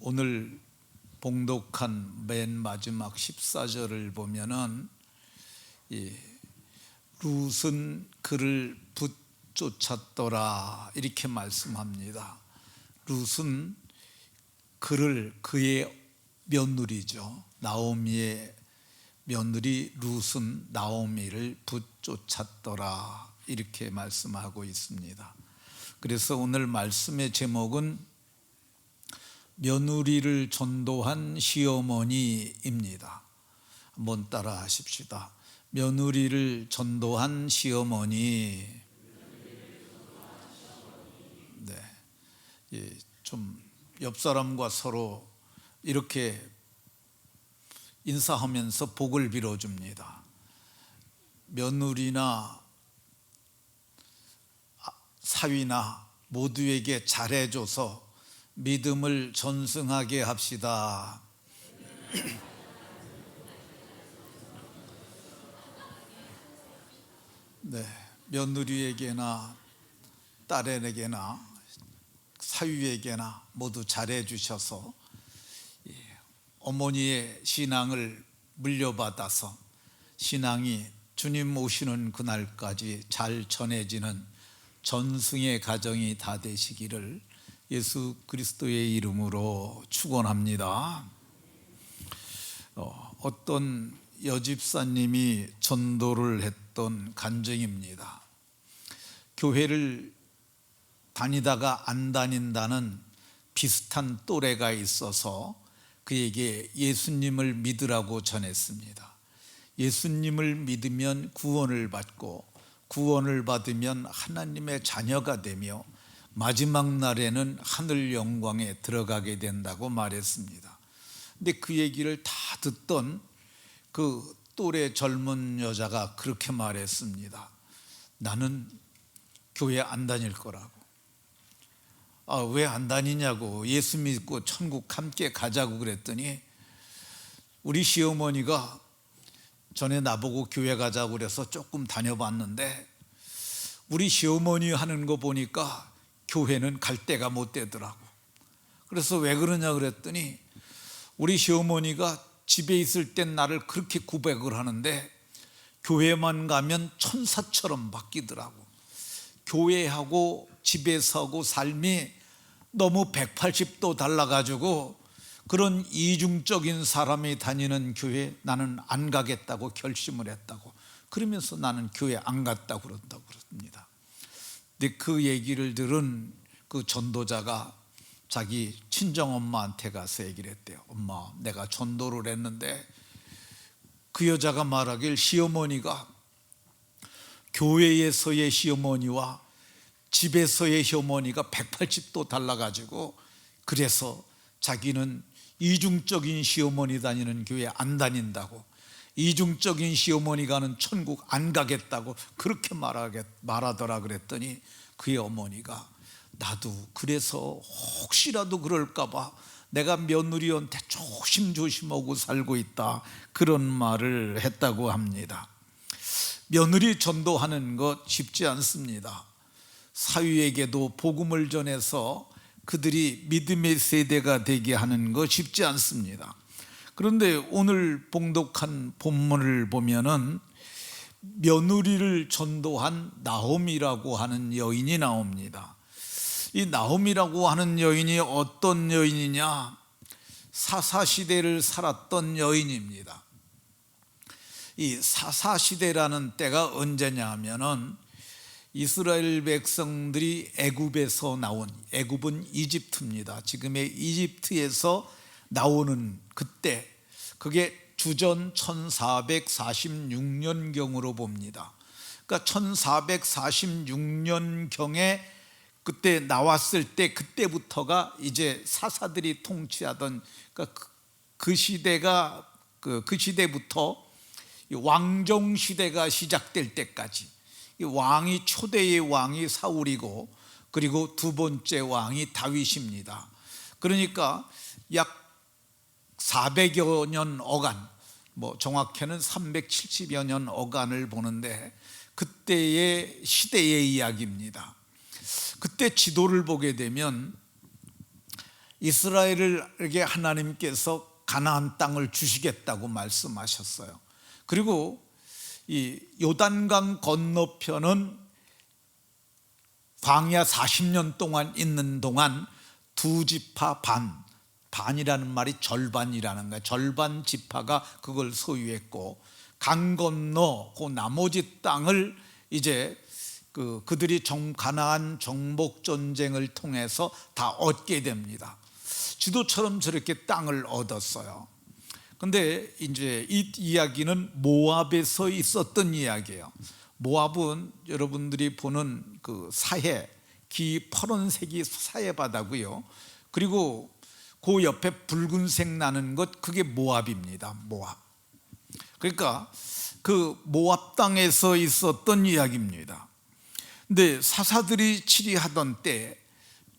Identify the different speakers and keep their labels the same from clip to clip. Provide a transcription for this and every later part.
Speaker 1: 오늘 봉독한 맨 마지막 14절을 보면은 룻은 그를 붙쫓았더라 이렇게 말씀합니다. 룻은 그의 며느리죠. 나오미의 며느리 룻은 나오미를 붙쫓았더라 이렇게 말씀하고 있습니다. 그래서 오늘 말씀의 제목은 며느리를 전도한 시어머니입니다. 한번 따라 하십시다. 며느리를 전도한 시어머니. 네, 좀 옆 사람과 서로 이렇게 인사하면서 복을 빌어줍니다. 며느리나 사위나 모두에게 잘해줘서 믿음을 전승하게 합시다. 네, 며느리에게나 딸에게나 사위에게나 모두 잘해주셔서 어머니의 신앙을 물려받아서 신앙이 주님 오시는 그날까지 잘 전해지는 전승의 가정이 다 되시기를 예수 그리스도의 이름으로 축원합니다. 어떤 여집사님이 전도를 했던 간증입니다. 교회를 다니다가 안 다닌다는 비슷한 또래가 있어서 그에게 예수님을 믿으라고 전했습니다. 예수님을 믿으면 구원을 받고 구원을 받으면 하나님의 자녀가 되며 마지막 날에는 하늘 영광에 들어가게 된다고 말했습니다. 근데 그 얘기를 다 듣던 그 또래 젊은 여자가 그렇게 말했습니다. 나는 교회 안 다닐 거라고. 왜 안 다니냐고. 예수 믿고 천국 함께 가자고 그랬더니 우리 시어머니가 전에 나보고 교회 가자고 그래서 조금 다녀봤는데 우리 시어머니 하는 거 보니까 교회는 갈 데가 못 되더라고. 그래서 왜 그러냐 그랬더니 우리 시어머니가 집에 있을 땐 나를 그렇게 구박을 하는데 교회만 가면 천사처럼 바뀌더라고. 교회하고 집에서 하고 삶이 너무 180도 달라가지고 그런 이중적인 사람이 다니는 교회 나는 안 가겠다고 결심을 했다고. 그러면서 나는 교회 안 갔다고 그런다고 그럽니다. 근데 그 얘기를 들은 그 전도자가 자기 친정엄마한테 가서 얘기를 했대요. 엄마, 내가 전도를 했는데 그 여자가 말하길 시어머니가 교회에서의 시어머니와 집에서의 시어머니가 180도 달라가지고 그래서 자기는 이중적인 시어머니 다니는 교회 안 다닌다고, 이중적인 시어머니 가는 천국 안 가겠다고 그렇게 말하더라 그랬더니 그의 어머니가 나도 그래서 혹시라도 그럴까봐 내가 며느리한테 조심조심하고 살고 있다 그런 말을 했다고 합니다. 며느리 전도하는 것 쉽지 않습니다. 사위에게도 복음을 전해서 그들이 믿음의 세대가 되게 하는 것 쉽지 않습니다. 그런데 오늘 봉독한 본문을 보면은 며느리를 전도한 나오미라고 하는 여인이 나옵니다. 이 나오미라고 하는 여인이 어떤 여인이냐? 사사시대를 살았던 여인입니다. 이 사사시대라는 때가 언제냐 하면은 이스라엘 백성들이 애굽에서 나온, 애굽은 이집트입니다. 지금의 이집트에서 나오는 그때, 그게 주전 1446년경으로 봅니다. 그러니까 1446년경에 그때 나왔을 때 그때부터가 이제 사사들이 통치하던, 그러니까 그 시대가 그 시대부터 왕정 시대가 시작될 때까지 이 왕이 초대의 왕이 사울이고 그리고 두 번째 왕이 다윗입니다. 그러니까 약 400여 년 어간, 정확히는 370여 년 어간을 보는데 그때의 시대의 이야기입니다. 그때 지도를 보게 되면 이스라엘에게 하나님께서 가나안 땅을 주시겠다고 말씀하셨어요. 그리고 이 요단강 건너편은 광야 40년 동안 있는 동안 두 지파 반이라는 말이 절반이라는 거예요. 절반 지파가 그걸 소유했고, 강 건너 그 나머지 땅을 이제 그들이 가나안 정복 전쟁을 통해서 다 얻게 됩니다. 지도처럼 저렇게 땅을 얻었어요. 근데 이제 이 이야기는 모압에서 있었던 이야기예요. 모압은 여러분들이 보는 그 사해, 파란색이 사해 바다고요. 그리고 그 옆에 붉은색 나는 것, 그게 모압입니다. 모압. 그러니까 그 모압 땅에서 있었던 이야기입니다. 근데 사사들이 치리하던 때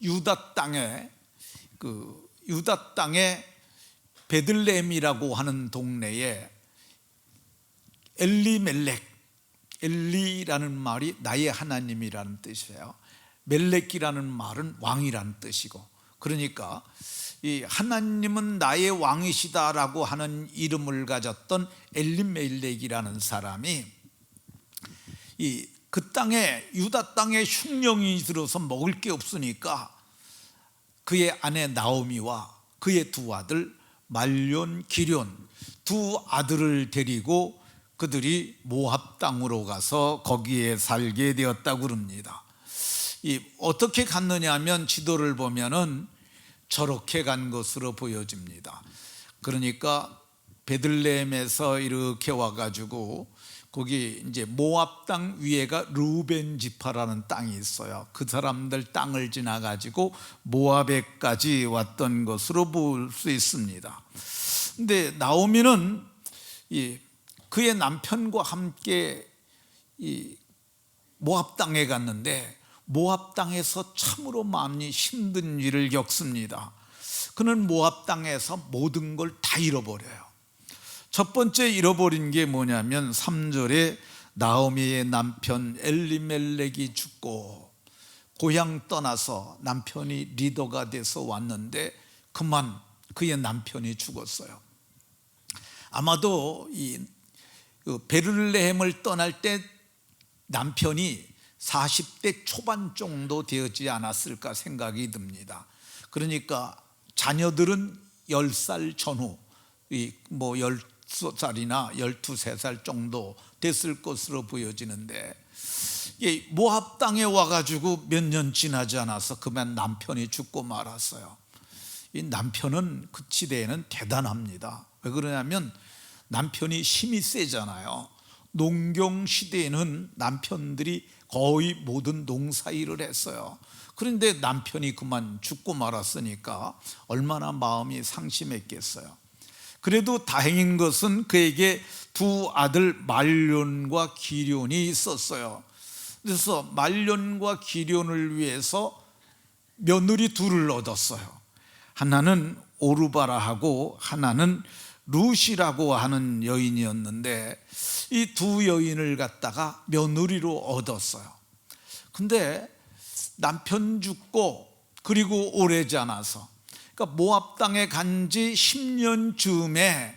Speaker 1: 유다 땅에 베들레헴이라고 하는 동네에 엘리라는 말이 나의 하나님이라는 뜻이에요. 멜렉이라는 말은 왕이라는 뜻이고, 그러니까 이 하나님은 나의 왕이시다라고 하는 이름을 가졌던 엘리멜렉이라는 사람이 그 땅에, 유다 땅에 흉령이 들어서 먹을 게 없으니까 그의 아내 나오미와 그의 두 아들 말론, 기럨 두 아들을 데리고 그들이 모압 땅으로 가서 거기에 살게 되었다고 그럽니다. 어떻게 갔느냐 하면 지도를 보면은 저렇게 간 것으로 보여집니다. 그러니까 베들레헴에서 이렇게 와가지고 거기 이제 모압 땅 위에가 르우벤 지파라는 땅이 있어요. 그 사람들 땅을 지나가지고 모압에까지 왔던 것으로 볼 수 있습니다. 근데 나오미는 그의 남편과 함께 모압 땅에 갔는데 모압 땅에서 참으로 많이 힘든 일을 겪습니다. 그는 모압 땅에서 모든 걸 다 잃어버려요. 첫 번째 잃어버린 게 뭐냐면 3절에 나오미의 남편 엘리멜렉이 죽고 고향 떠나서 남편이 리더가 돼서 왔는데 그만 그의 남편이 죽었어요. 아마도 베들레헴을 떠날 때 남편이 40대 초반 정도 되었지 않았을까 생각이 듭니다. 그러니까 자녀들은 10살 전후, 10살이나 12살 정도 됐을 것으로 보여지는데, 모압 땅에 와가지고 몇 년 지나지 않아서 그만 남편이 죽고 말았어요. 이 남편은 그 시대에는 대단합니다. 왜 그러냐면 남편이 힘이 세잖아요. 농경 시대에는 남편들이 거의 모든 농사일을 했어요. 그런데 남편이 그만 죽고 말았으니까 얼마나 마음이 상심했겠어요. 그래도 다행인 것은 그에게 두 아들 말론과 기럨이 있었어요. 그래서 말론과 기럨을 위해서 며느리 둘을 얻었어요. 하나는 오르바라하고 하나는 룻이라고 하는 여인이었는데 이 두 여인을 갖다가 며느리로 얻었어요. 근데 남편 죽고 그리고 오래지 않아서, 그러니까 모압 땅에 간 지 10년 즈음에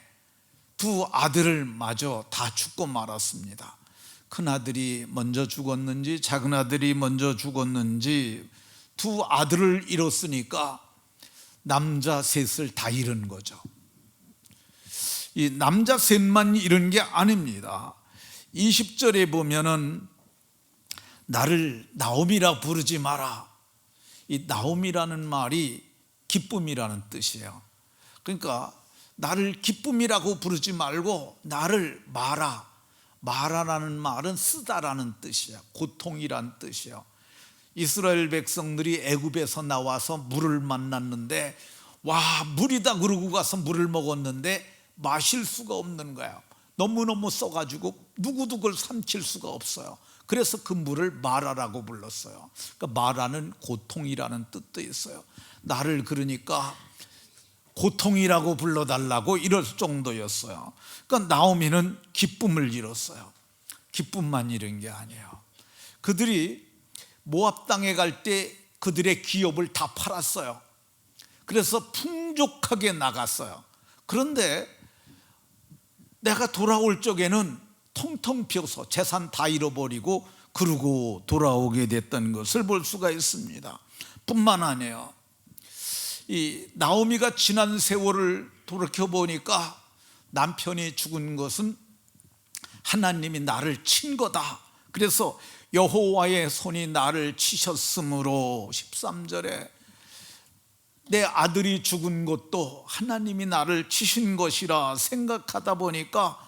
Speaker 1: 두 아들을 마저 다 죽고 말았습니다. 큰 아들이 먼저 죽었는지 작은 아들이 먼저 죽었는지 두 아들을 잃었으니까 남자 셋을 다 잃은 거죠. 이 남자 셋만 잃은 게 아닙니다. 20절에 보면은 나를 나오미라 부르지 마라. 이 나오미라는 말이 기쁨이라는 뜻이에요. 그러니까 나를 기쁨이라고 부르지 말고 나를 마라. 마라라는 말은 쓰다라는 뜻이에요. 고통이란 뜻이에요. 이스라엘 백성들이 애굽에서 나와서 물을 만났는데 와, 물이다 그러고 가서 물을 먹었는데 마실 수가 없는 거예요. 너무너무 써가지고 누구도 그걸 삼킬 수가 없어요. 그래서 그 물을 마라라고 불렀어요. 그러니까 마라는 고통이라는 뜻도 있어요. 나를 그러니까 고통이라고 불러달라고 이럴 정도였어요. 그러니까 나오미는 기쁨을 잃었어요. 기쁨만 잃은 게 아니에요. 그들이 모압 땅에 갈 때 그들의 기업을 다 팔았어요. 그래서 풍족하게 나갔어요. 그런데 내가 돌아올 적에는 텅텅 비어서 재산 다 잃어버리고 그러고 돌아오게 됐던 것을 볼 수가 있습니다. 뿐만 아니에요. 이 나오미가 지난 세월을 돌이켜보니까 남편이 죽은 것은 하나님이 나를 친 거다. 그래서 여호와의 손이 나를 치셨으므로 13절에 내 아들이 죽은 것도 하나님이 나를 치신 것이라 생각하다 보니까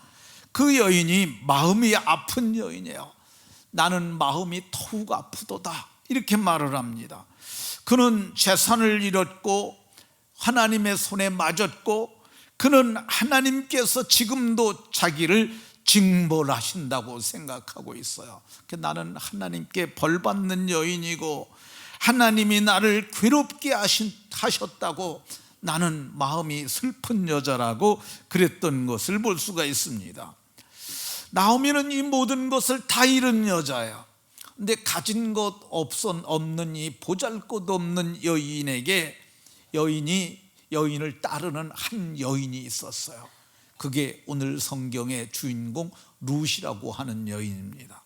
Speaker 1: 그 여인이 마음이 아픈 여인이에요. 나는 마음이 더욱 아프도다, 이렇게 말을 합니다. 그는 재산을 잃었고 하나님의 손에 맞았고 그는 하나님께서 지금도 자기를 징벌하신다고 생각하고 있어요. 나는 하나님께 벌받는 여인이고 하나님이 나를 괴롭게 하셨다고 나는 마음이 슬픈 여자라고 그랬던 것을 볼 수가 있습니다. 나오미는 이 모든 것을 다 잃은 여자예요. 근데 가진 것 없는 이 보잘것없는 여인에게 여인을 따르는 한 여인이 있었어요. 그게 오늘 성경의 주인공 룻이라고 하는 여인입니다.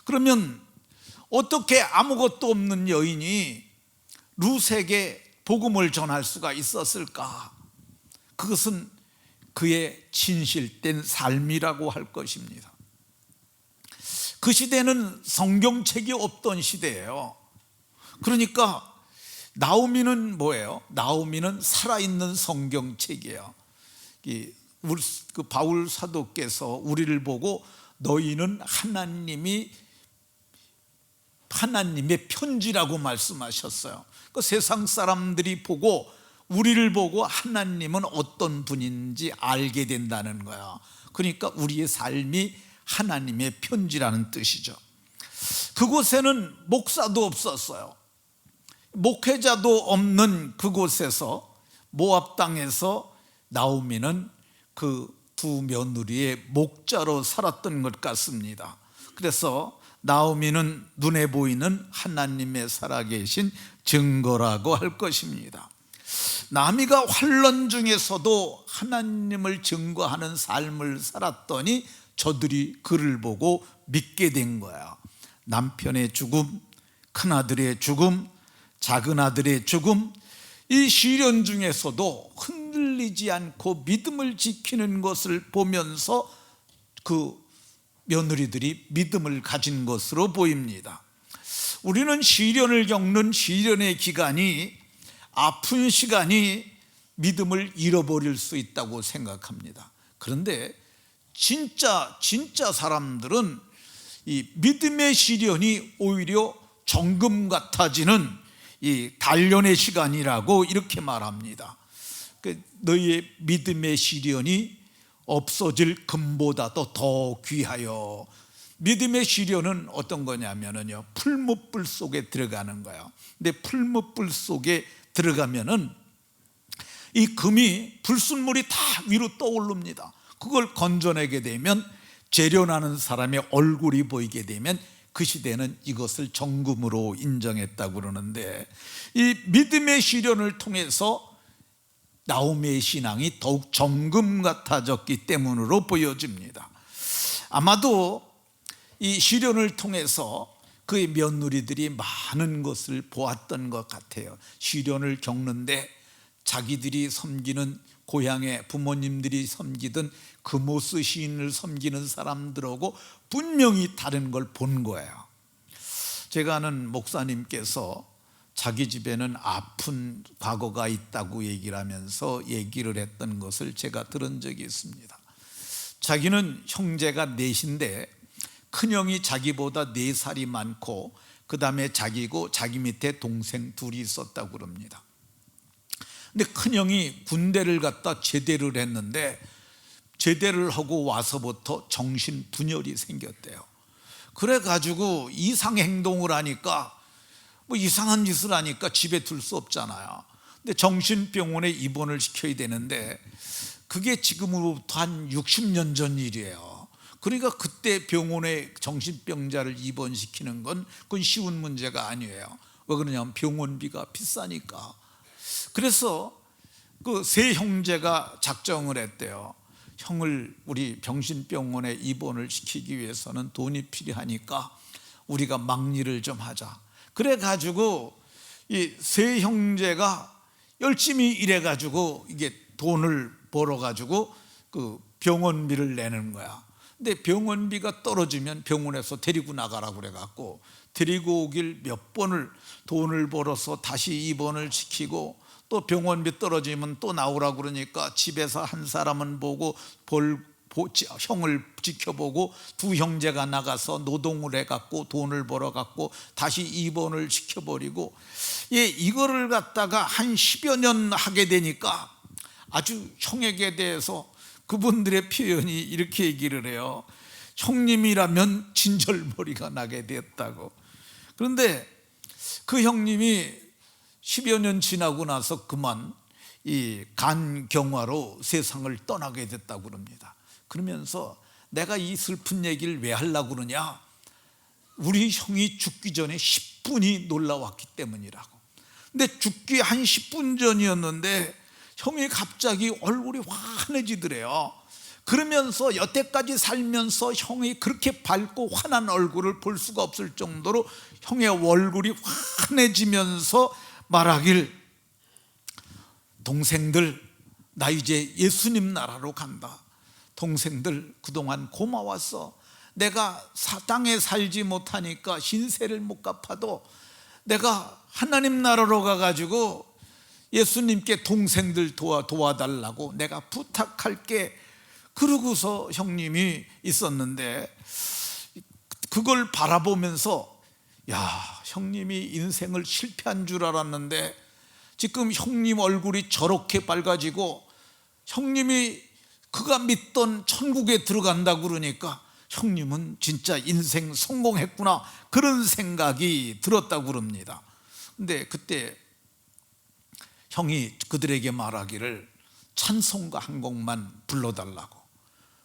Speaker 1: 그러면 어떻게 아무것도 없는 여인이 룻에게 복음을 전할 수가 있었을까? 그것은 그의 진실된 삶이라고 할 것입니다. 그 시대는 성경책이 없던 시대예요. 그러니까 나오미는 뭐예요? 나오미는 살아있는 성경책이에요. 그 바울 사도께서 우리를 보고 너희는 하나님의 편지라고 말씀하셨어요. 그 세상 사람들이 보고 우리를 보고 하나님은 어떤 분인지 알게 된다는 거야. 그러니까 우리의 삶이 하나님의 편지라는 뜻이죠. 그곳에는 목사도 없었어요. 목회자도 없는 그곳에서 모압 땅에서 나오미는 그 두 며느리의 목자로 살았던 것 같습니다. 그래서 나오미는 눈에 보이는 하나님의 살아계신 증거라고 할 것입니다. 나미가 환난 중에서도 하나님을 증거하는 삶을 살았더니 저들이 그를 보고 믿게 된 거야. 남편의 죽음, 큰아들의 죽음, 작은아들의 죽음, 이 시련 중에서도 흔들리지 않고 믿음을 지키는 것을 보면서 그 며느리들이 믿음을 가진 것으로 보입니다. 우리는 시련을 겪는 시련의 기간이, 아픈 시간이 믿음을 잃어버릴 수 있다고 생각합니다. 그런데 진짜 사람들은 이 믿음의 시련이 오히려 정금 같아지는 이 단련의 시간이라고 이렇게 말합니다. 너희의 믿음의 시련이 없어질 금보다도 더 귀하여. 믿음의 시련은 어떤 거냐면요, 풀무불 속에 들어가는 거예요. 근데 풀무불 속에 들어가면은 이 금이 불순물이 다 위로 떠오릅니다. 그걸 건져내게 되면, 재련하는 사람의 얼굴이 보이게 되면 그 시대는 이것을 정금으로 인정했다고 그러는데, 이 믿음의 시련을 통해서 나오미의 신앙이 더욱 정금 같아졌기 때문으로 보여집니다. 아마도 이 시련을 통해서 그의 며느리들이 많은 것을 보았던 것 같아요. 시련을 겪는데 자기들이 섬기는 고향의 부모님들이 섬기던 금오스 시인을 섬기는 사람들하고 분명히 다른 걸 본 거예요. 제가 아는 목사님께서 자기 집에는 아픈 과거가 있다고 얘기를 하면서 얘기를 했던 것을 제가 들은 적이 있습니다. 자기는 형제가 넷인데 큰형이 자기보다 4살이 많고 그 다음에 자기고 자기 밑에 동생 둘이 있었다고 그럽니다. 근데 큰형이 군대를 갔다 제대를 했는데 제대를 하고 와서부터 정신분열이 생겼대요. 그래가지고 이상행동을 하니까, 뭐 이상한 짓을 하니까 집에 둘 수 없잖아요. 근데 정신병원에 입원을 시켜야 되는데 그게 지금으로부터 한 60년 전 일이에요. 그러니까 그때 병원에 정신병자를 입원시키는 건 그건 쉬운 문제가 아니에요. 왜 그러냐면 병원비가 비싸니까. 그래서 그 세 형제가 작정을 했대요. 형을 우리 병신병원에 입원을 시키기 위해서는 돈이 필요하니까 우리가 막리를 좀 하자. 그래 가지고 이 세 형제가 열심히 일해 가지고 이게 돈을 벌어 가지고 그 병원비를 내는 거야. 근데 병원비가 떨어지면 병원에서 데리고 나가라고 그래 갖고 데리고 오길 몇 번을 돈을 벌어서 다시 입원을 시키고, 또 병원비 떨어지면 또 나오라고 그러니까 집에서 한 사람은 보고 형을 지켜보고 두 형제가 나가서 노동을 해갖고 돈을 벌어갖고 다시 입원을 시켜버리고, 이거를 갖다가 한 10여 년 하게 되니까 아주 형에게 대해서 그분들의 표현이 이렇게 얘기를 해요. 형님이라면 진절머리가 나게 됐다고. 그런데 그 형님이 10여 년 지나고 나서 그만 이 간경화로 세상을 떠나게 됐다고 그럽니다. 그러면서 내가 이 슬픈 얘기를 왜 하려고 그러냐, 우리 형이 죽기 전에 10분이 놀라왔기 때문이라고. 근데 죽기 한 10분 전이었는데 형이 갑자기 얼굴이 환해지더래요. 그러면서 여태까지 살면서 형이 그렇게 밝고 환한 얼굴을 볼 수가 없을 정도로 형의 얼굴이 환해지면서 말하길, 동생들 나 이제 예수님 나라로 간다. 동생들 그동안 고마웠어. 내가 땅에 살지 못하니까 신세를 못 갚아도 내가 하나님 나라로 가가지고 예수님께 동생들 도와달라고 내가 부탁할게. 그러고서 형님이 있었는데, 그걸 바라보면서 야, 형님이 인생을 실패한 줄 알았는데 지금 형님 얼굴이 저렇게 밝아지고 형님이 그가 믿던 천국에 들어간다고 그러니까 형님은 진짜 인생 성공했구나, 그런 생각이 들었다고 그럽니다. 근데 그때 형이 그들에게 말하기를 찬송가 한 곡만 불러달라고.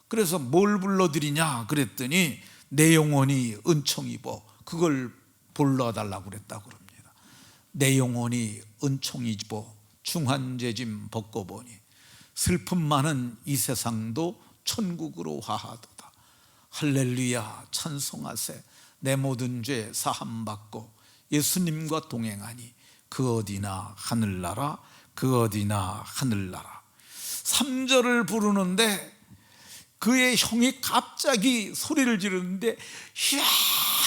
Speaker 1: 그래서 뭘 불러드리냐 그랬더니 내 영혼이 은총 입어, 그걸 불러달라고 그랬다고 그럽니다. 내 영혼이 은총 입어 중한죄짐 벗고보니 슬픔 많은 이 세상도 천국으로 화하도다. 할렐루야 찬송하세. 내 모든 죄 사함받고 예수님과 동행하니 그 어디나 하늘나라, 그 어디나 하늘나라. 3절을 부르는데 그의 형이 갑자기 소리를 지르는데 이야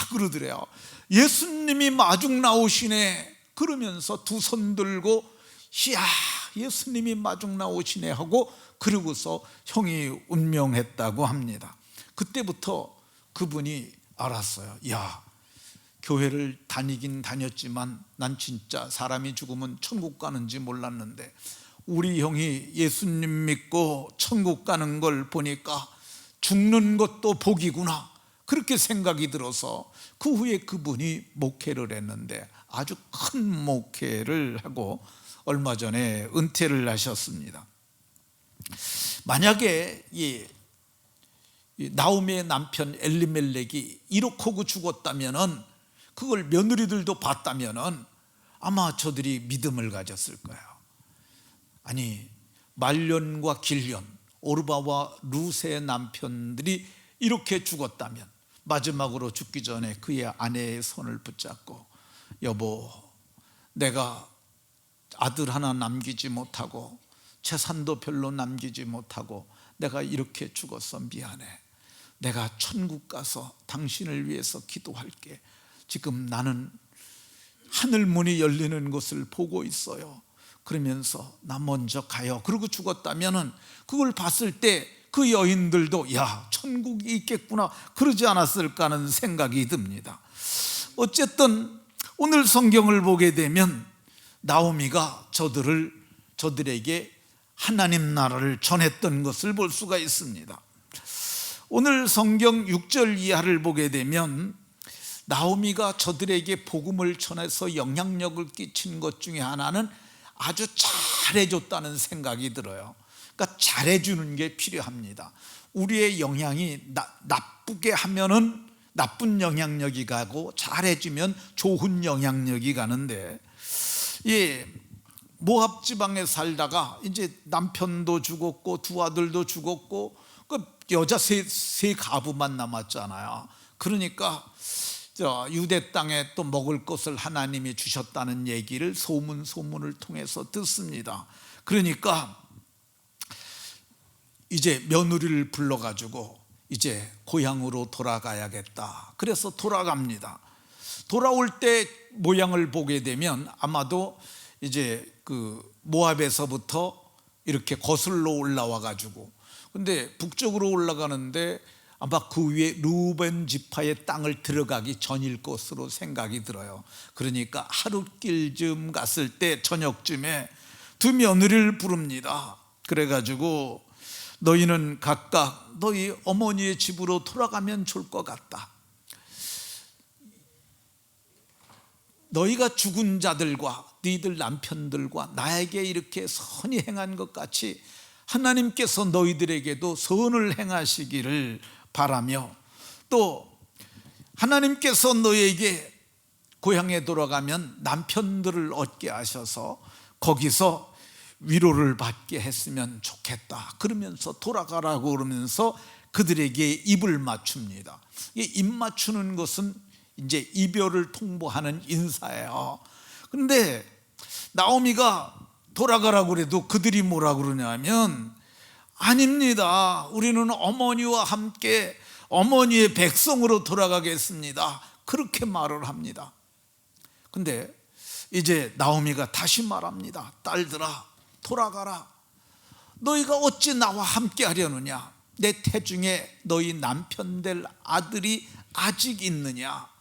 Speaker 1: 그러더래요. 예수님이 마중 나오시네. 그러면서 두 손 들고 이야 예수님이 마중 나오시네 하고, 그러고서 형이 운명했다고 합니다. 그때부터 그분이 알았어요. 야, 교회를 다니긴 다녔지만 난 진짜 사람이 죽으면 천국 가는지 몰랐는데 우리 형이 예수님 믿고 천국 가는 걸 보니까 죽는 것도 복이구나, 그렇게 생각이 들어서 그 후에 그분이 목회를 했는데 아주 큰 목회를 하고 얼마 전에 은퇴를 하셨습니다. 만약에 이 나오미의 남편 엘리멜렉이 1억 호구 죽었다면은, 그걸 며느리들도 봤다면은 아마 저들이 믿음을 가졌을 거예요. 아니, 말년과 길년 오르바와 루세의 남편들이 이렇게 죽었다면 마지막으로 죽기 전에 그의 아내의 손을 붙잡고 여보, 내가 아들 하나 남기지 못하고 재산도 별로 남기지 못하고 내가 이렇게 죽었어, 미안해. 내가 천국 가서 당신을 위해서 기도할게. 지금 나는 하늘 문이 열리는 것을 보고 있어요. 그러면서 나 먼저 가요. 그러고 죽었다면은 그걸 봤을 때 그 여인들도 야, 천국이 있겠구나 그러지 않았을까 하는 생각이 듭니다. 어쨌든 오늘 성경을 보게 되면 나오미가 저들에게 하나님 나라를 전했던 것을 볼 수가 있습니다. 오늘 성경 6절 이하를 보게 되면 나오미가 저들에게 복음을 전해서 영향력을 끼친 것 중에 하나는 아주 잘해줬다는 생각이 들어요. 그러니까 잘해주는 게 필요합니다. 우리의 영향이 나쁘게 하면은 나쁜 영향력이 가고 잘해주면 좋은 영향력이 가는데, 모압 지방에 살다가 이제 남편도 죽었고 두 아들도 죽었고 그 여자 세 가부만 남았잖아요. 그러니까 유대 땅에 또 먹을 것을 하나님이 주셨다는 얘기를 소문을 통해서 듣습니다. 그러니까 이제 며느리를 불러가지고 이제 고향으로 돌아가야겠다. 그래서 돌아갑니다. 돌아올 때 모양을 보게 되면 아마도 이제 그 모압에서부터 이렇게 거슬러 올라와 가지고, 근데 북쪽으로 올라가는데 아마 그 위에 루벤 지파의 땅을 들어가기 전일 것으로 생각이 들어요. 그러니까 하룻길쯤 갔을 때 저녁쯤에 두 며느리를 부릅니다. 그래가지고 너희는 각각 너희 어머니의 집으로 돌아가면 좋을 것 같다. 너희가 죽은 자들과 너희들 남편들과 나에게 이렇게 선히 행한 것 같이 하나님께서 너희들에게도 선을 행하시기를 바라며, 또 하나님께서 너희에게 고향에 돌아가면 남편들을 얻게 하셔서 거기서 위로를 받게 했으면 좋겠다. 그러면서 돌아가라고 그러면서 그들에게 입을 맞춥니다. 입 맞추는 것은 이제 이별을 통보하는 인사예요. 그런데 나오미가 돌아가라고 그래도 그들이 뭐라 그러냐면, 아닙니다. 우리는 어머니와 함께 어머니의 백성으로 돌아가겠습니다. 그렇게 말을 합니다. 근데 이제 나오미가 다시 말합니다. 딸들아, 돌아가라. 너희가 어찌 나와 함께 하려느냐? 내 태중에 너희 남편 될 아들이 아직 있느냐?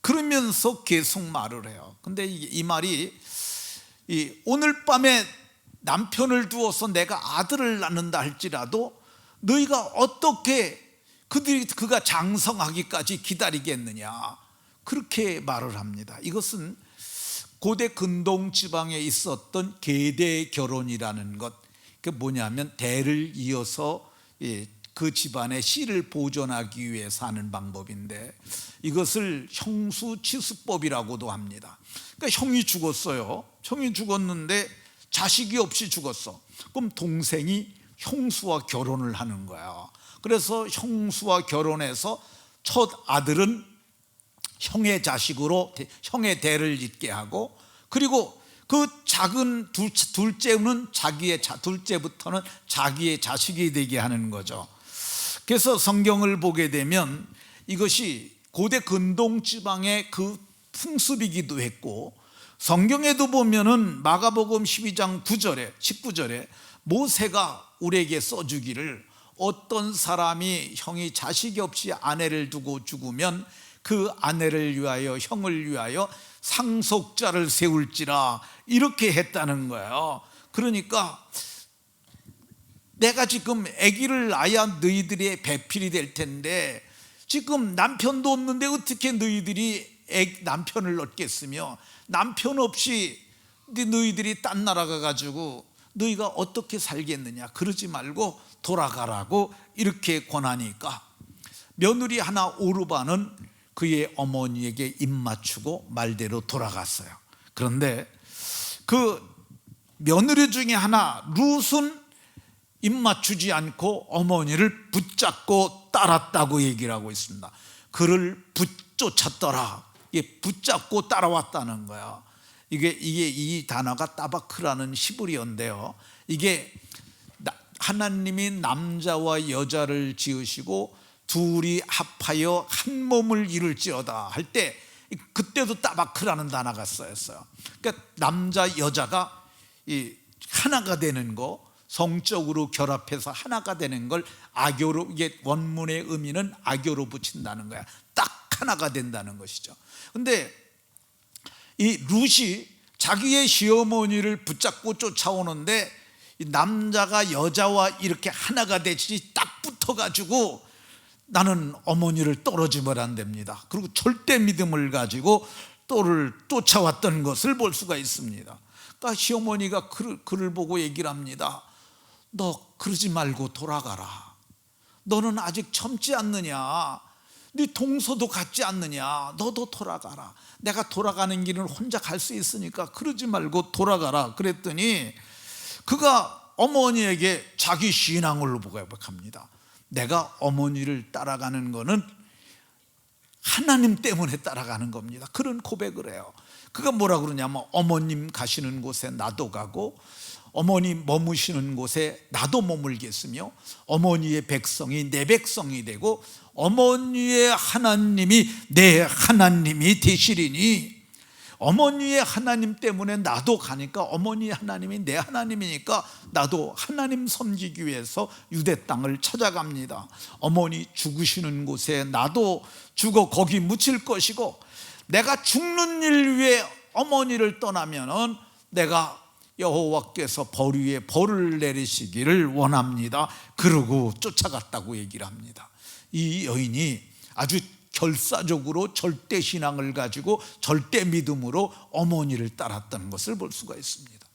Speaker 1: 그러면서 계속 말을 해요. 근데 이 말이 오늘 밤에 남편을 두어서 내가 아들을 낳는다 할지라도 너희가 어떻게 그가 장성하기까지 기다리겠느냐, 그렇게 말을 합니다. 이것은 고대 근동 지방에 있었던 계대 결혼이라는 것, 그 뭐냐면 대를 이어서 그 집안의 씨를 보존하기 위해서 하는 방법인데, 이것을 형수치수법이라고도 합니다. 그러니까 형이 죽었어요. 형이 죽었는데 자식이 없이 죽었어. 그럼 동생이 형수와 결혼을 하는 거야. 그래서 형수와 결혼해서 첫 아들은 형의 자식으로 형의 대를 잇게 하고, 그리고 그 작은 둘째는 둘째부터는 자기의 자식이 되게 하는 거죠. 그래서 성경을 보게 되면 이것이 고대 근동 지방의 그 풍습이기도 했고, 성경에도 보면은 마가복음 12장 19절에 모세가 우리에게 써주기를, 어떤 사람이 형이 자식이 없이 아내를 두고 죽으면 그 아내를 위하여 형을 위하여 상속자를 세울지라, 이렇게 했다는 거예요. 그러니까 내가 지금 아기를 낳아야 너희들의 배필이 될 텐데 지금 남편도 없는데 어떻게 너희들이 남편을 얻겠으며, 남편 없이 너희들이 딴 나라 가가지고 너희가 어떻게 살겠느냐, 그러지 말고 돌아가라고 이렇게 권하니까 며느리 하나 오르바는 그의 어머니에게 입 맞추고 말대로 돌아갔어요. 그런데 그 며느리 중에 하나 룻은 입 맞추지 않고 어머니를 붙잡고 따랐다고 얘기를 하고 있습니다. 그를 붙쫓았더라. 붙잡고 따라왔다는 거야. 이게 이 단어가 따바크라는 히브리어인데요, 이게 하나님이 남자와 여자를 지으시고 둘이 합하여 한 몸을 이룰지어다 할 때 그때도 따바크라는 단어가 쓰였어요. 그러니까 남자 여자가 하나가 되는 거, 성적으로 결합해서 하나가 되는 걸 아교로, 이게 원문의 의미는 아교로 붙인다는 거야. 딱 하나가 된다는 것이죠. 근데 이 룻이 자기의 시어머니를 붙잡고 쫓아오는데 이 남자가 여자와 이렇게 하나가 되지 딱 붙어가지고 나는 어머니를 떨어지면 안 됩니다. 그리고 절대 믿음을 가지고 또를 쫓아왔던 것을 볼 수가 있습니다. 그러니까 시어머니가 그를 보고 얘기를 합니다. 너 그러지 말고 돌아가라. 너는 아직 젊지 않느냐. 네 동서도 같지 않느냐, 너도 돌아가라. 내가 돌아가는 길은 혼자 갈 수 있으니까 그러지 말고 돌아가라. 그랬더니 그가 어머니에게 자기 신앙을 고백합니다. 내가 어머니를 따라가는 거는 하나님 때문에 따라가는 겁니다. 그런 고백을 해요. 그가 뭐라 그러냐면, 어머님 가시는 곳에 나도 가고 어머니 머무시는 곳에 나도 머물겠으며 어머니의 백성이 내 백성이 되고 어머니의 하나님이 내 하나님이 되시리니, 어머니의 하나님 때문에 나도 가니까 어머니의 하나님이 내 하나님이니까 나도 하나님 섬기기 위해서 유대 땅을 찾아갑니다. 어머니 죽으시는 곳에 나도 죽어 거기 묻힐 것이고, 내가 죽는 일 위해 어머니를 떠나면은 내가 여호와께서 벌 위에 벌을 내리시기를 원합니다. 그러고 쫓아갔다고 얘기를 합니다. 이 여인이 아주 결사적으로 절대 신앙을 가지고 절대 믿음으로 어머니를 따랐다는 것을 볼 수가 있습니다.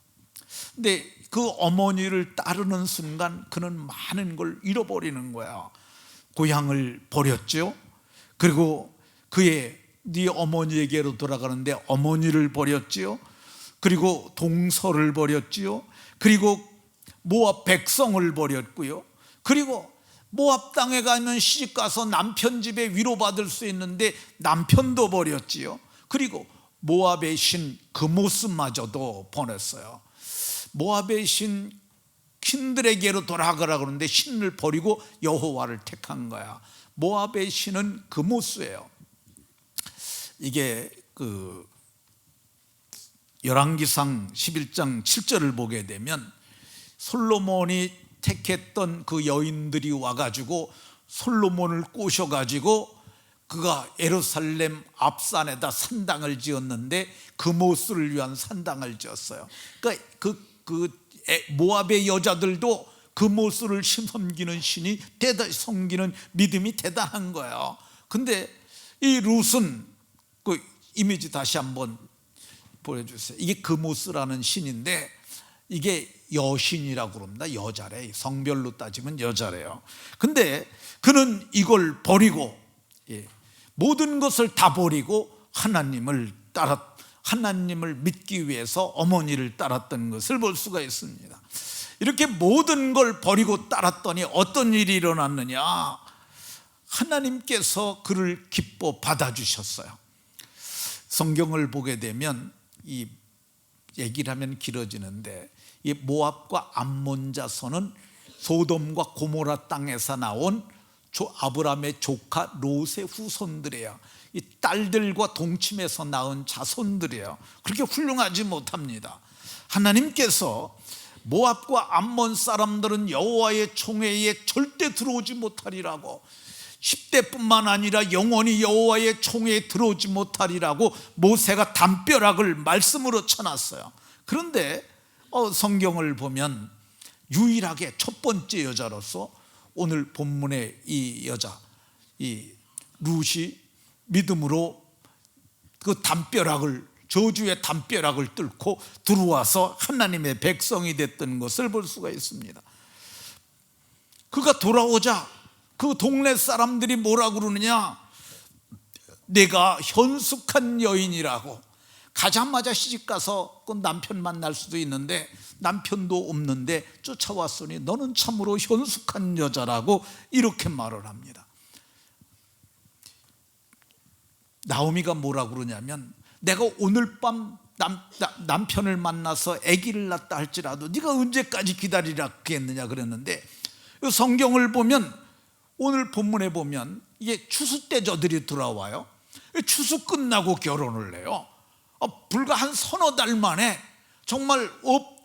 Speaker 1: 근데 그 어머니를 따르는 순간 그는 많은 걸 잃어버리는 거야. 고향을 버렸죠. 그리고 그의 네 어머니에게로 돌아가는데 어머니를 버렸지요. 그리고 동서를 버렸지요. 그리고 모압 백성을 버렸고요. 그리고 모압 땅에 가면 시집가서 남편 집에 위로받을 수 있는데 남편도 버렸지요. 그리고 모압의 신 그모스마저도 보냈어요. 모압의 신들에게로 돌아가라 그러는데 신을 버리고 여호와를 택한 거야. 모압의 신은 그모스예요. 이게 열왕기상 11장 7절을 보게 되면 솔로몬이 택했던 그 여인들이 와가지고 솔로몬을 꼬셔가지고 그가 예루살렘 앞산에다 산당을 지었는데 그모스를 위한 산당을 지었어요. 그러니까 모압의 여자들도 그모스를 섬기는 신이 섬기는 믿음이 대단한 거예요. 근데 이 룻은 그 이미지 다시 한번 보여주세요. 이게 그모스라는 신인데 이게 여신이라고 그럽니다. 여자래. 성별로 따지면 여자래요. 근데 그는 이걸 버리고 모든 것을 다 버리고 하나님을 믿기 위해서 어머니를 따랐던 것을 볼 수가 있습니다. 이렇게 모든 걸 버리고 따랐더니 어떤 일이 일어났느냐, 하나님께서 그를 기뻐 받아주셨어요. 성경을 보게 되면 이 얘기를 하면 길어지는데 이 모압과 암몬 자손은 소돔과 고모라 땅에서 나온 아브라함의 조카 롯의 후손들이에요. 이 딸들과 동침해서 낳은 자손들이에요. 그렇게 훌륭하지 못합니다. 하나님께서 모압과 암몬 사람들은 여호와의 총회에 절대 들어오지 못하리라고, 10대뿐만 아니라 영원히 여호와의 총회에 들어오지 못하리라고 모세가 담벼락을 말씀으로 쳐놨어요. 그런데 성경을 보면 유일하게 첫 번째 여자로서 오늘 본문의 이 여자, 이 룻이 믿음으로 그 담벼락을, 저주의 담벼락을 뚫고 들어와서 하나님의 백성이 됐던 것을 볼 수가 있습니다. 그가 돌아오자 그 동네 사람들이 뭐라 그러느냐, 내가 현숙한 여인이라고. 가자마자 시집가서 그 남편 만날 수도 있는데 남편도 없는데 쫓아왔으니 너는 참으로 현숙한 여자라고 이렇게 말을 합니다. 나오미가 뭐라 그러냐면, 내가 오늘 밤 남편을 만나서 아기를 낳다 할지라도 네가 언제까지 기다리라겠느냐 그랬는데, 성경을 보면 오늘 본문에 보면 이게 추수 때 저들이 돌아와요. 추수 끝나고 결혼을 해요. 불과 한 서너 달 만에 정말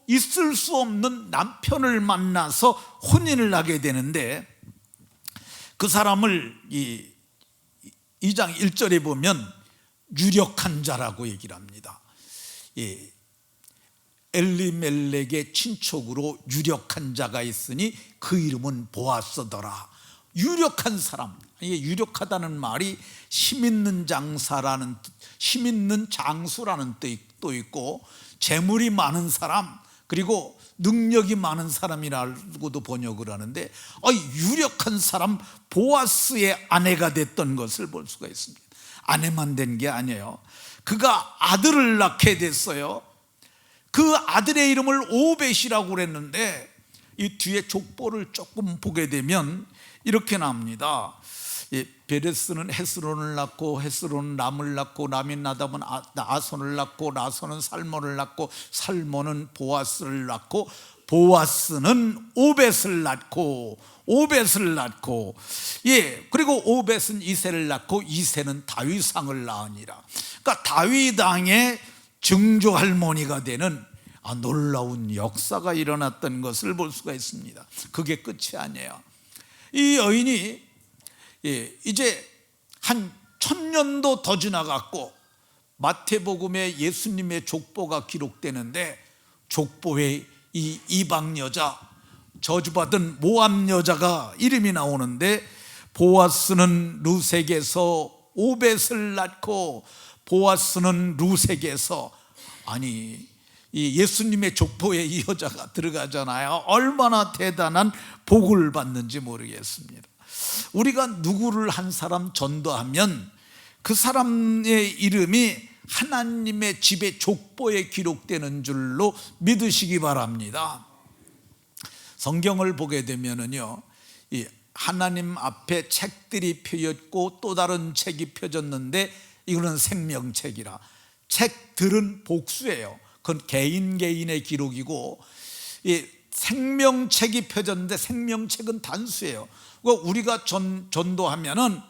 Speaker 1: 있을 수 없는 남편을 만나서 혼인을 하게 되는데, 그 사람을 2장 1절에 보면 유력한 자라고 얘기를 합니다. 엘리멜렉의 친척으로 유력한 자가 있으니 그 이름은 보아스더라. 유력한 사람, 이게 유력하다는 말이 힘 있는 장수라는 뜻도 있고 재물이 많은 사람, 그리고 능력이 많은 사람이라고도 번역을 하는데 유력한 사람 보아스의 아내가 됐던 것을 볼 수가 있습니다. 아내만 된 게 아니에요. 그가 아들을 낳게 됐어요. 그 아들의 이름을 오벳이라고 그랬는데 이 뒤에 족보를 조금 보게 되면 이렇게 나옵니다. 베레스는 헤스론을 낳고 헤스론은 람을 낳고 람이 나답은 나손을 낳고 나손은 살몬을 낳고 살몬은 보아스를 낳고 보아스는 오벳을 낳고 오벳을 낳고 그리고 오벳은 이새를 낳고 이새는 다윗왕을 낳으니라. 그러니까 다윗왕의 증조 할머니가 되는 놀라운 역사가 일어났던 것을 볼 수가 있습니다. 그게 끝이 아니에요. 이 여인이 이제 한 1000년도 더 지나갔고 마태복음에 예수님의 족보가 기록되는데 족보에 이 이방 여자, 저주받은 모압 여자가 이름이 나오는데 보아스는 루색에서 오벳을 낳고 보아스는 루색에서 이 예수님의 족보에 이 여자가 들어가잖아요. 얼마나 대단한 복을 받는지 모르겠습니다. 우리가 누구를 한 사람 전도하면 그 사람의 이름이 하나님의 집의 족보에 기록되는 줄로 믿으시기 바랍니다. 성경을 보게 되면은요, 이 하나님 앞에 책들이 펴졌고 또 다른 책이 펴졌는데 이거는 생명책이라. 책들은 복수예요. 그건 개인의 기록이고, 이 생명책이 펴졌는데 생명책은 단수예요. 우리가 전도하면은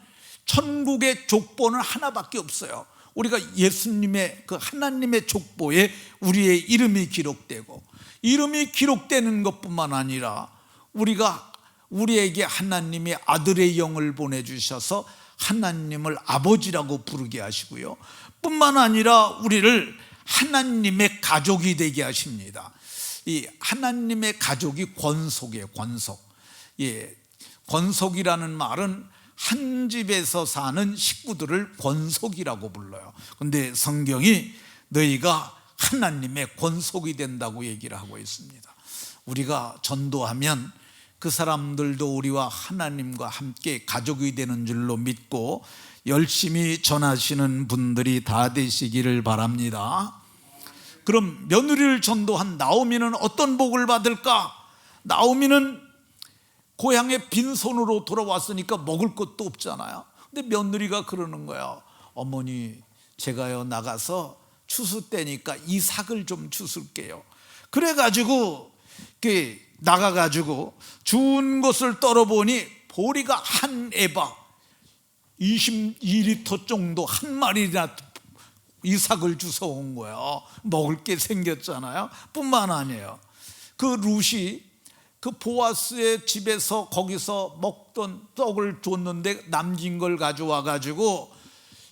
Speaker 1: 천국의 족보는 하나밖에 없어요. 우리가 예수님의 그 하나님의 족보에 우리의 이름이 기록되고, 이름이 기록되는 것뿐만 아니라 우리에게 하나님이 아들의 영을 보내주셔서 하나님을 아버지라고 부르게 하시고요, 뿐만 아니라 우리를 하나님의 가족이 되게 하십니다. 이 하나님의 가족이 권속이에요. 권속. 권속이라는 말은 한 집에서 사는 식구들을 권속이라고 불러요. 그런데 성경이 너희가 하나님의 권속이 된다고 얘기를 하고 있습니다. 우리가 전도하면 그 사람들도 우리와 하나님과 함께 가족이 되는 줄로 믿고 열심히 전하시는 분들이 다 되시기를 바랍니다. 그럼 며느리를 전도한 나오미는 어떤 복을 받을까? 나오미는 고향에 빈손으로 돌아왔으니까 먹을 것도 없잖아요. 근데 며느리가 그러는 거야. 어머니, 제가요 나가서 추수 때니까 이삭을 좀 주술게요. 그래가지고 나가가지고 주운 것을 떨어보니 보리가 한 에바 22리터 정도 한 마리나 이삭을 주워온 거예요. 먹을 게 생겼잖아요. 뿐만 아니에요, 그 룻이 그 보아스의 집에서 거기서 먹던 떡을 줬는데 남긴 걸 가져와 가지고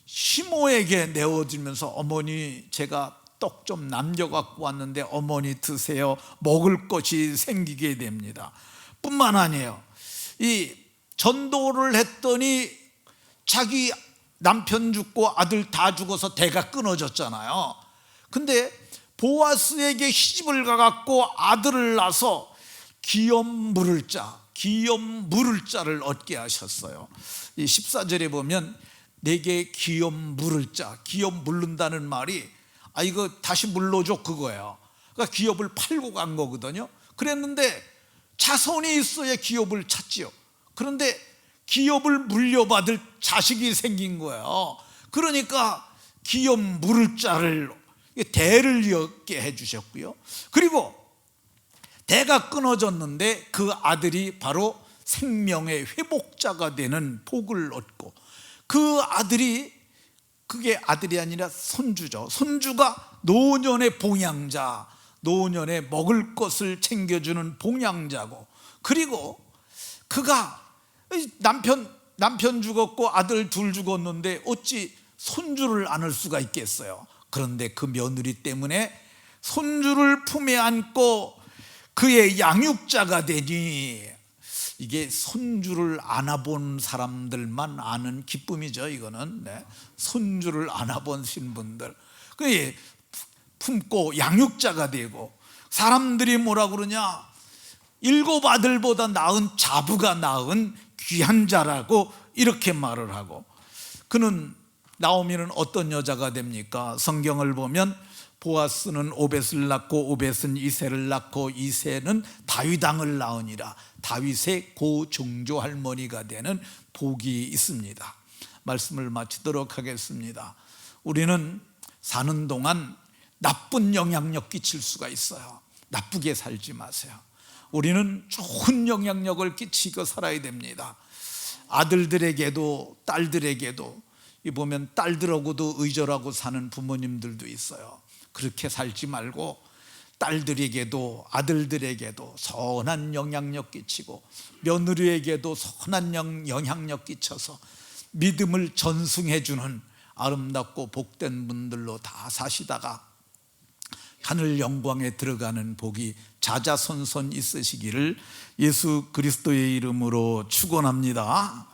Speaker 1: 시모에게 내어주면서 어머니, 제가 떡 좀 남겨 갖고 왔는데 어머니 드세요. 먹을 것이 생기게 됩니다. 뿐만 아니에요, 이 전도를 했더니 자기 남편 죽고 아들 다 죽어서 대가 끊어졌잖아요. 근데 보아스에게 시집을 가갖고 아들을 낳아서 기업 물을 자를 얻게 하셨어요. 이 14절에 보면 내게 기업 물을 자, 기업 물른다는 말이 이거 다시 물러줘 그거예요. 그러니까 기업을 팔고 간 거거든요. 그랬는데 자손이 있어야 기업을 찾지요. 그런데 기업을 물려받을 자식이 생긴 거예요. 그러니까 기업 물을 자를 대를 이었게 해주셨고요. 그리고 대가 끊어졌는데 그 아들이 바로 생명의 회복자가 되는 복을 얻고, 그 아들이, 그게 아들이 아니라 손주죠. 손주가 노년의 봉양자, 노년에 먹을 것을 챙겨주는 봉양자고, 그리고 그가 남편 죽었고 아들 둘 죽었는데 어찌 손주를 안을 수가 있겠어요. 그런데 그 며느리 때문에 손주를 품에 안고 그의 양육자가 되니, 이게 손주를 안아본 사람들만 아는 기쁨이죠. 이거는 손주를 안아보신 분들, 그게 품고 양육자가 되고, 사람들이 뭐라 그러냐? 7 아들보다 나은 자부가 낳은 귀한 자라고 이렇게 말을 하고, 그는 나오미는 어떤 여자가 됩니까? 성경을 보면 보아스는 오벳을 낳고 오벳은 이새를 낳고 이새는 다윗 왕을 낳으니라. 다윗의 고종조 할머니가 되는 복이 있습니다. 말씀을 마치도록 하겠습니다. 우리는 사는 동안 나쁜 영향력 끼칠 수가 있어요. 나쁘게 살지 마세요. 우리는 좋은 영향력을 끼치고 살아야 됩니다. 아들들에게도 딸들에게도, 이 보면 딸들하고도 의절하고 사는 부모님들도 있어요. 그렇게 살지 말고 딸들에게도 아들들에게도 선한 영향력 끼치고 며느리에게도 선한 영향력 끼쳐서 믿음을 전승해 주는 아름답고 복된 분들로 다 사시다가 하늘 영광에 들어가는 복이 자자손손 있으시기를 예수 그리스도의 이름으로 축원합니다.